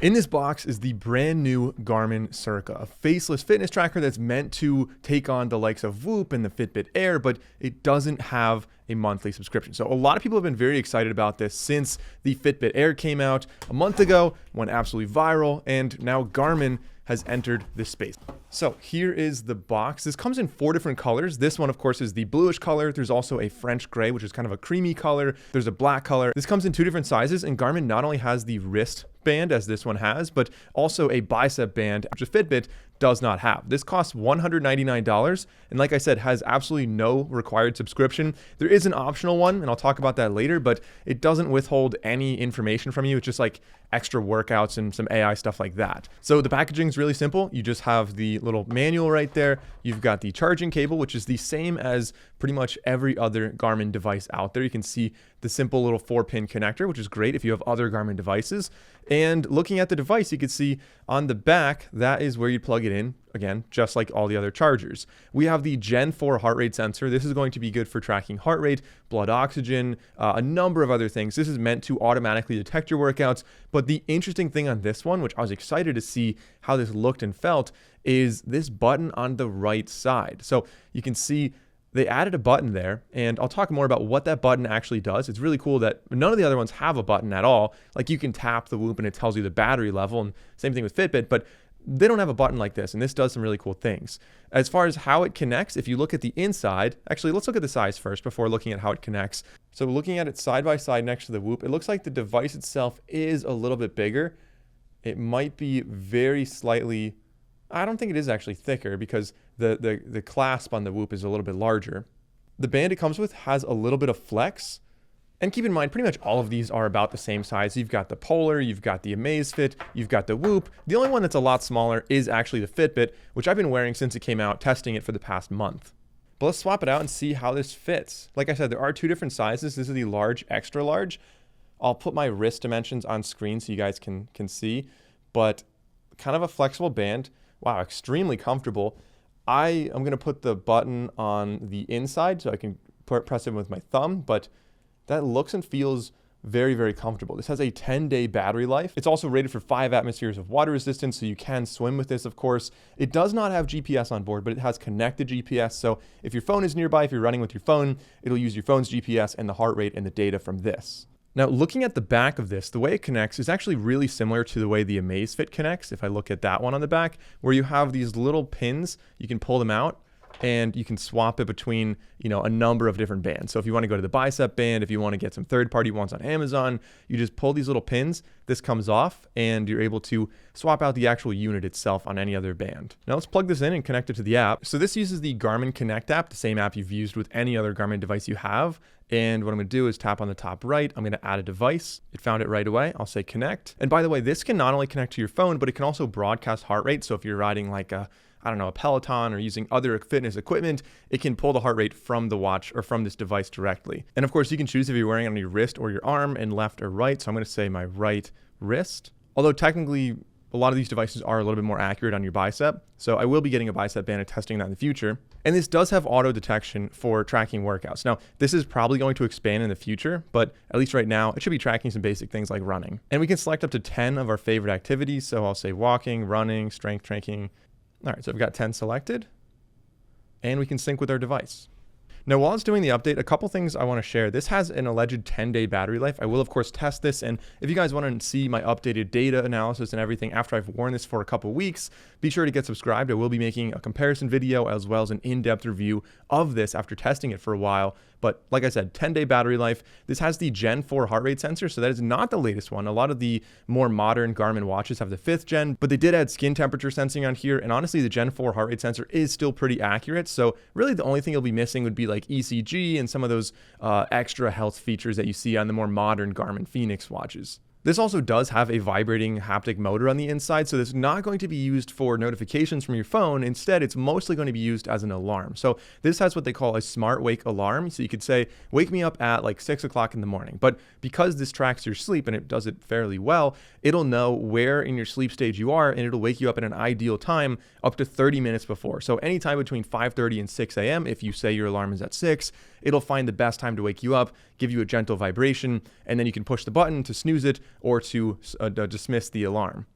In this box is the brand new Garmin Cirqa, a faceless fitness tracker that's meant to take on the likes of Whoop and the Fitbit Air, but it doesn't have a monthly subscription. So a lot of people have been very excited about this since the Fitbit Air came out a month ago, went absolutely viral, and now Garmin has entered this space. So here is the box. This comes in 4 different colors. This one, of course, is the bluish color. There's also a French gray, which is kind of a creamy color. There's a black color. This comes in 2 different sizes, and Garmin not only has the wrist band, as this one has, but also a bicep band, which a Fitbit does not have. This costs $199, and like I said, has absolutely no required subscription. There is an optional one, and I'll talk about that later, but it doesn't withhold any information from you. It's just like extra workouts and some AI stuff like that. So the packaging is really simple. You just have the little manual right there. You've got the charging cable, which is the same as pretty much every other Garmin device out there. You can see the simple little 4-pin connector, which is great if you have other Garmin devices. And looking at the device, you can see on the back, that is where you plug it in. Again, just like all the other chargers. We have the Gen 4 heart rate sensor. This is going to be good for tracking heart rate, blood oxygen, a number of other things. This is meant to automatically detect your workouts. But the interesting thing on this one, which I was excited to see how this looked and felt, is this button on the right side. So you can see they added a button there, and I'll talk more about what that button actually does. It's really cool that none of the other ones have a button at all. Like you can tap the Whoop and it tells you the battery level, and same thing with Fitbit, but they don't have a button like this, and this does some really cool things. As far as how it connects, if you look at the inside, actually, let's look at the size first before looking at how it connects. So looking at it side by side next to the Whoop, it looks like the device itself is a little bit bigger. It might be very slightly, I don't think it is actually thicker because the clasp on the Whoop is a little bit larger. The band it comes with has a little bit of flex. And keep in mind, pretty much all of these are about the same size. You've got the Polar, you've got the Amazfit, you've got the Whoop. The only one that's a lot smaller is actually the Fitbit, which I've been wearing since it came out, testing it for the past month. But let's swap it out and see how this fits. Like I said, there are 2 different sizes. This is the large, extra large. I'll put my wrist dimensions on screen so you guys can see, but kind of a flexible band. Wow, extremely comfortable. I am gonna put the button on the inside so I can press it with my thumb, but that looks and feels very, very comfortable. This has a 10-day battery life. It's also rated for 5 atmospheres of water resistance, so you can swim with this, of course. It does not have GPS on board, but it has connected GPS. So if your phone is nearby, if you're running with your phone, it'll use your phone's GPS and the heart rate and the data from this. Now, looking at the back of this, the way it connects is actually really similar to the way the Amazfit connects. If I look at that one on the back, where you have these little pins, you can pull them out and you can swap it between, a number of different bands. So if you want to go to the bicep band, if you want to get some third-party ones on Amazon, you just pull these little pins, this comes off, and you're able to swap out the actual unit itself on any other band. Now let's plug this in and connect it to the app. So this uses the Garmin Connect app, the same app you've used with any other Garmin device you have. And what I'm going to do is tap on the top right. I'm going to add a device. It found it right away. I'll say connect. And by the way, this can not only connect to your phone, but it can also broadcast heart rate. So if you're riding like a Peloton or using other fitness equipment, it can pull the heart rate from the watch or from this device directly. And of course, you can choose if you're wearing it on your wrist or your arm and left or right. So I'm going to say my right wrist. Although technically, a lot of these devices are a little bit more accurate on your bicep. So I will be getting a bicep band and testing that in the future. And this does have auto detection for tracking workouts. Now, this is probably going to expand in the future, but at least right now, it should be tracking some basic things like running. And we can select up to 10 of our favorite activities. So I'll say walking, running, strength training. All right, so I've got 10 selected, and we can sync with our device. Now, while it's doing the update, a couple things I want to share. This has an alleged 10-day battery life. I will, of course, test this, and if you guys want to see my updated data analysis and everything after I've worn this for a couple weeks, be sure to get subscribed. I will be making a comparison video as well as an in-depth review of this after testing it for a while. But like I said, 10-day battery life. This has the Gen 4 heart rate sensor, so that is not the latest one. A lot of the more modern Garmin watches have the 5th gen, but they did add skin temperature sensing on here. And honestly, the Gen 4 heart rate sensor is still pretty accurate. So really the only thing you'll be missing would be like ECG and some of those extra health features that you see on the more modern Garmin Fenix watches. This also does have a vibrating haptic motor on the inside, so it's not going to be used for notifications from your phone. Instead, it's mostly going to be used as an alarm. So this has what they call a smart wake alarm. So you could say, wake me up at like 6 o'clock in the morning. But because this tracks your sleep and it does it fairly well, it'll know where in your sleep stage you are, and it'll wake you up at an ideal time up to 30 minutes before. So anytime between 5:30 and 6 a.m., if you say your alarm is at 6, it'll find the best time to wake you up, give you a gentle vibration, and then you can push the button to snooze it or to dismiss the alarm.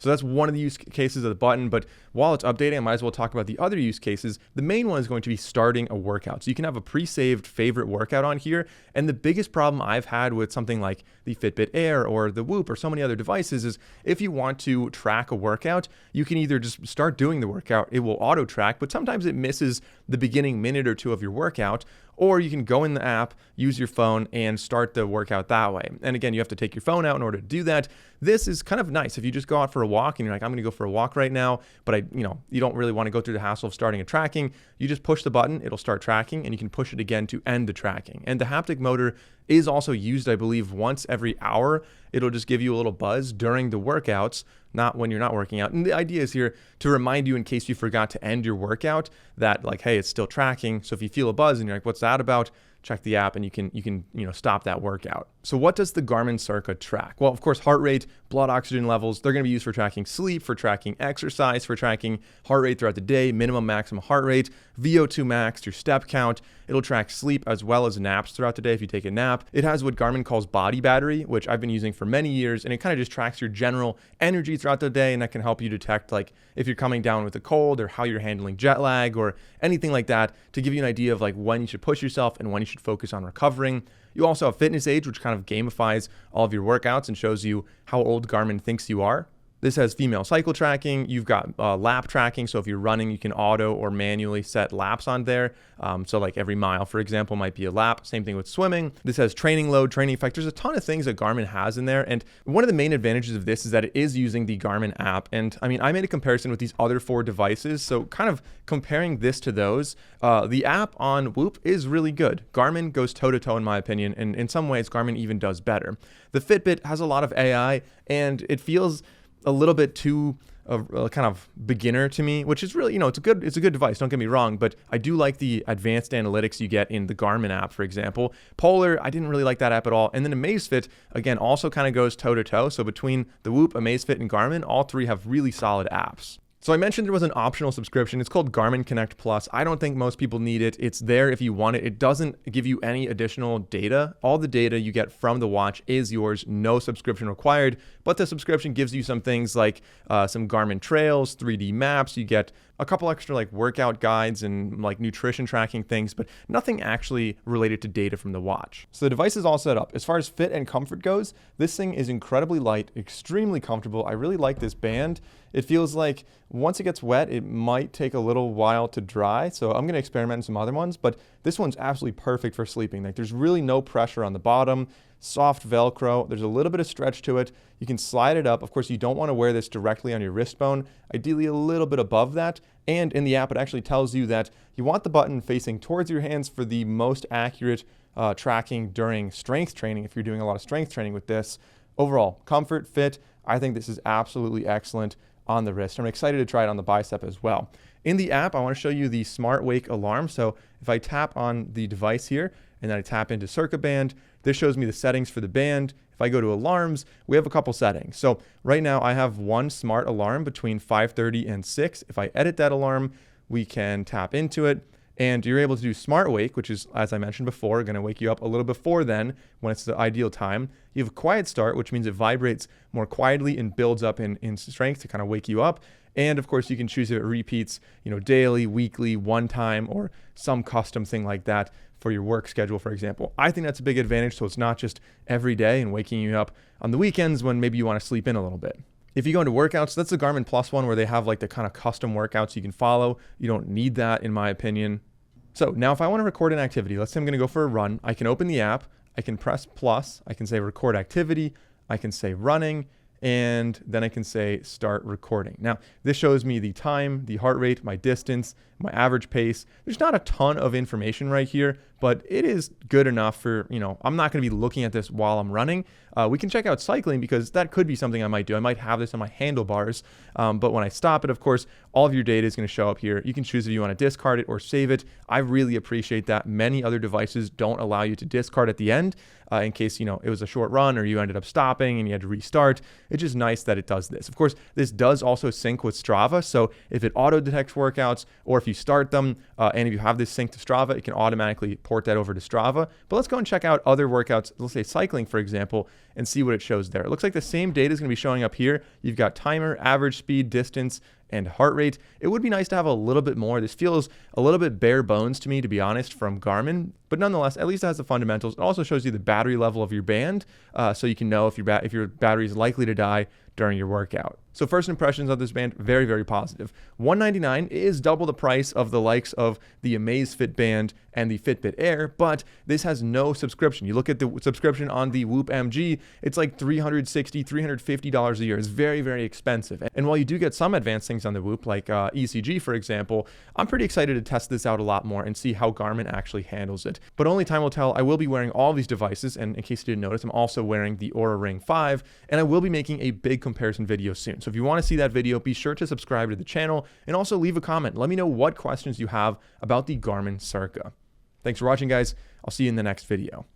So that's one of the use cases of the button, but while it's updating, I might as well talk about the other use cases. The main one is going to be starting a workout. So you can have a pre-saved favorite workout on here, and the biggest problem I've had with something like the Fitbit Air or the Whoop or so many other devices is if you want to track a workout, you can either just start doing the workout, it will auto track, but sometimes it misses the beginning minute or two of your workout, or you can go in the app, use your phone, and start the workout that way. And again, you have to take your phone out in order to do that. This is kind of nice if you just go out for a walk and you're like, I'm going to go for a walk right now, but you don't really want to go through the hassle of starting a tracking. You just push the button, it'll start tracking, and you can push it again to end the tracking. And the haptic motor is also used, I believe, once every hour. It'll just give you a little buzz during the workouts, not when you're not working out. And the idea is here to remind you in case you forgot to end your workout that like, hey, it's still tracking. So if you feel a buzz and you're like, what's that about? Check the app and you can stop that workout. So what does the Garmin Cirqa track? Well, of course, heart rate, blood oxygen levels, they're going to be used for tracking sleep, for tracking exercise, for tracking heart rate throughout the day, minimum, maximum heart rate, VO2 max, your step count. It'll track sleep as well as naps throughout the day if you take a nap. It has what Garmin calls body battery, which I've been using for many years, and it kind of just tracks your general energy throughout the day, and that can help you detect like if you're coming down with a cold or how you're handling jet lag or anything like that to give you an idea of like when you should push yourself and when you should focus on recovering. You also have fitness age, which kind of gamifies all of your workouts and shows you how old Garmin thinks you are. This has female cycle tracking. You've got lap tracking. So if you're running, you can auto or manually set laps on there. So like every mile, for example, might be a lap. Same thing with swimming. This has training load, training effect. There's a ton of things that Garmin has in there. And one of the main advantages of this is that it is using the Garmin app. And I mean, I made a comparison with these other 4 devices. So kind of comparing this to those, the app on Whoop is really good. Garmin goes toe to toe in my opinion. And in some ways, Garmin even does better. The Fitbit has a lot of AI and it feels a little bit too kind of beginner to me, which is really, it's a good device, don't get me wrong, but I do like the advanced analytics you get in the Garmin app, for example. Polar, I didn't really like that app at all. And then Amazfit, again, also kind of goes toe to toe. So between the Whoop, Amazfit, and Garmin, all 3 have really solid apps. So I mentioned there was an optional subscription. It's called Garmin Connect Plus. I don't think most people need it. It's there if you want it. It doesn't give you any additional data. All the data you get from the watch is yours, no subscription required. But the subscription gives you some things like some Garmin trails, 3D maps. You get a couple extra like workout guides and like nutrition tracking things, but nothing actually related to data from the watch. So the device is all set up. As far as fit and comfort goes, this thing is incredibly light, extremely comfortable. I really like this band. It feels like once it gets wet, it might take a little while to dry. So I'm going to experiment in some other ones, but this one's absolutely perfect for sleeping. Like there's really no pressure on the bottom, soft Velcro. There's a little bit of stretch to it. You can slide it up. Of course, you don't want to wear this directly on your wrist bone, ideally a little bit above that. And in the app, it actually tells you that you want the button facing towards your hands for the most accurate tracking during strength training, if you're doing a lot of strength training with this. Overall, comfort, fit, I think this is absolutely excellent on the wrist. I'm excited to try it on the bicep as well. In the app, I want to show you the Smart Wake alarm. So if I tap on the device here and then I tap into Cirqa Band, this shows me the settings for the band. If I go to alarms, we have a couple settings. So right now I have one smart alarm between 5:30 and 6. If I edit that alarm, we can tap into it. And you're able to do Smart Wake, which is, as I mentioned before, going to wake you up a little before then when it's the ideal time. You have Quiet Start, which means it vibrates more quietly and builds up in strength to kind of wake you up. And of course, you can choose if it repeats, daily, weekly, one time, or some custom thing like that for your work schedule, for example. I think that's a big advantage. So it's not just every day and waking you up on the weekends when maybe you want to sleep in a little bit. If you go into workouts, that's the Garmin Plus one where they have like the kind of custom workouts you can follow. You don't need that in my opinion. So now if I want to record an activity, let's say I'm going to go for a run, I can open the app, I can press plus, I can say record activity, I can say running, and then I can say start recording. Now, this shows me the time, the heart rate, my distance, my average pace. There's not a ton of information right here, but it is good enough for, I'm not going to be looking at this while I'm running. We can check out cycling because that could be something I might do. I might have this on my handlebars, but when I stop it, of course, all of your data is going to show up here. You can choose if you want to discard it or save it. I really appreciate that. Many other devices don't allow you to discard at the end in case, it was a short run or you ended up stopping and you had to restart. It's just nice that it does this. Of course, this does also sync with Strava. So if it auto detects workouts or if you you start them, and if you have this sync to Strava, it can automatically port that over to Strava. But let's go and check out other workouts, let's say cycling, for example, and see what it shows there. It looks like the same data is going to be showing up here. You've got timer, average speed, distance, and heart rate. It would be nice to have a little bit more. This feels a little bit bare bones to me, to be honest, from Garmin, but nonetheless, at least it has the fundamentals. It also shows you the battery level of your band, so you can know if your battery is likely to die during your workout. So first impressions of this band, very, very positive. $199 is double the price of the likes of the Amazfit band and the Fitbit Air, but this has no subscription. You look at the subscription on the Whoop MG, it's like $360, $350 a year. It's very, very expensive. And while you do get some advanced things on the Whoop, like ECG, for example, I'm pretty excited to test this out a lot more and see how Garmin actually handles it. But only time will tell. I will be wearing all these devices, and in case you didn't notice, I'm also wearing the Oura Ring 5, and I will be making a big comparison video soon. So if you want to see that video, be sure to subscribe to the channel and also leave a comment. Let me know what questions you have about the Garmin Cirqa. Thanks for watching, guys. I'll see you in the next video.